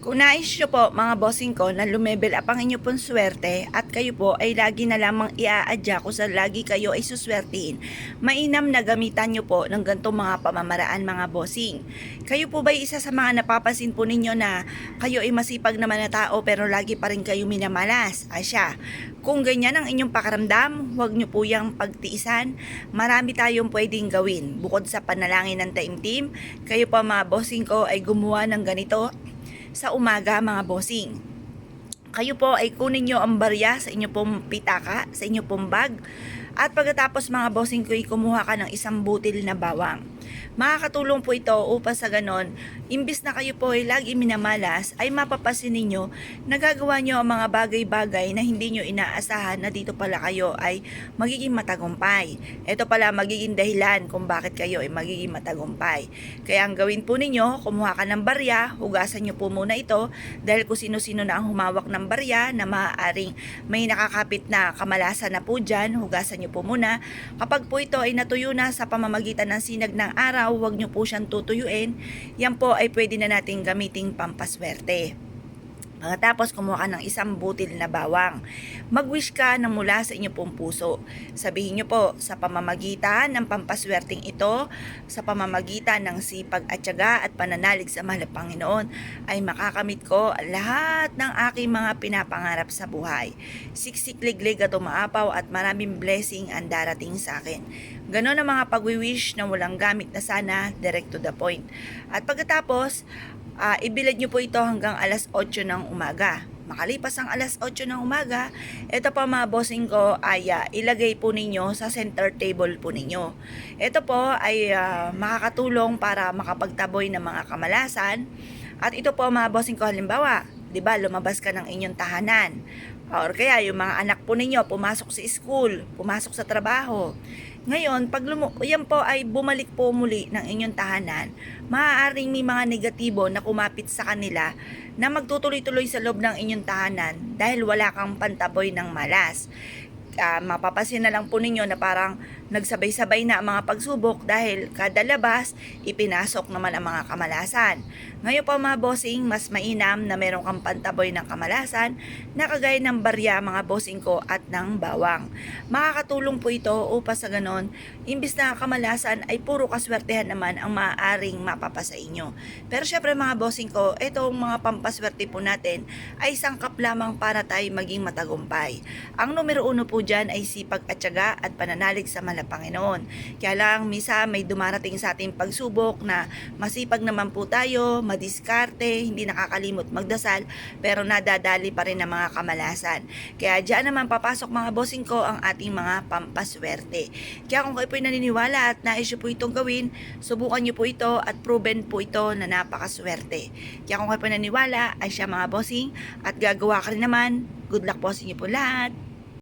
Kung nais nyo po mga bossing ko na lumebel up ang inyo pong swerte at kayo po ay lagi na lamang iaadya kung sa lagi kayo ay suswertihin, mainam na gamitan nyo po ng ganitong mga pamamaraan mga bossing. Kayo po ba isa sa mga napapansin po ninyo na kayo ay masipag naman na tao pero lagi pa rin kayo minamalas? Asya, kung ganyan ang inyong pakaramdam, huwag nyo po yung pagtiisan. Marami tayong pwedeng gawin. Bukod sa panalangin ng taimtim, kayo pa mga bossing ko ay gumawa ng ganito sa umaga mga bossing. Kayo po ay kunin nyo ang barya sa inyo pong pitaka, sa inyo pong bag. At pagkatapos mga bossing ko ay kumuha ka ng isang butil na bawang. Makakatulong po ito upang sa ganon, imbis na kayo po ay lagi minamalas, ay mapapasin ninyo na gagawa nyo ang mga bagay-bagay na hindi nyo inaasahan na dito pala kayo ay magiging matagumpay. Ito pala magiging dahilan kung bakit kayo ay magiging matagumpay. Kaya ang gawin po ninyo, kumuha ka ng barya, hugasan nyo po muna ito dahil kung sino-sino na ang humawak ng barya na maaaring may nakakapit na kamalasan na po dyan, hugasan nyo po muna. Kapag po ito ay natuyo na sa pamamagitan ng sinag ng araw, huwag nyo po siyang tutuyuin. Yan po ay pwede na nating gamiting pampaswerte. Pagkatapos kumuha ka ng isang butil na bawang, mag-wish ka ng mula sa inyo pong puso. Sabihin nyo po, sa pamamagitan ng pampaswerteng ito, sa pamamagitan ng sipag at tiyaga at pananalig sa mahal na Panginoon, ay makakamit ko lahat ng aking mga pinapangarap sa buhay. Siksik-liglig at umaapaw at maraming blessing ang darating sa akin. Ganon ang mga pag-wish na walang gamit na sana, direct to the point. At pagkatapos, ibilad nyo po ito hanggang alas 8 ng umaga. Makalipas ang alas 8 ng umaga, ito pa mga bossing ko ay ilagay po ninyo sa center table po ninyo. Ito po ay makakatulong para makapagtaboy ng mga kamalasan. At ito po mga bossing ko, halimbawa, 'di ba, lumabas ka ng inyong tahanan. Or kaya yung mga anak po ninyo pumasok sa school, pumasok sa trabaho. Ngayon, pag yan po ay bumalik po muli ng inyong tahanan, maaaring may mga negatibo na kumapit sa kanila na magtutuloy-tuloy sa loob ng inyong tahanan dahil wala kang pantaboy ng malas. Mapapasin na lang po ninyo na parang nagsabay-sabay na ang mga pagsubok dahil kada labas, ipinasok naman ang mga kamalasan. Ngayon po mga bossing, mas mainam na meron kang pantaboy ng kamalasan na kagaya ng barya mga bossing ko at ng bawang. Makakatulong po ito upang sa ganon, imbis na kamalasan ay puro kaswertehan naman ang maaaring mapapasa inyo. Pero syempre mga bossing ko, itong mga pampaswerte po natin ay sangkap lamang para tayo maging matagumpay. Ang numero 1 po dyan ay sipag at tiyaga at pananalig sa mahal na Panginoon. Kaya lang, misa may dumarating sa ating pagsubok na masipag naman po tayo, madiskarte, hindi nakakalimot magdasal, pero nadadali pa rin ng mga kamalasan. Kaya dyan naman papasok mga bossing ko ang ating mga pampaswerte. Kaya kung kayo po'y naniniwala at nais nyo po itong gawin, subukan nyo po ito at proven po ito na napakaswerte. Kaya kung kayo po'y naniniwala ay siya mga bossing at gagawa ka rin naman, good luck po sa inyo po lahat.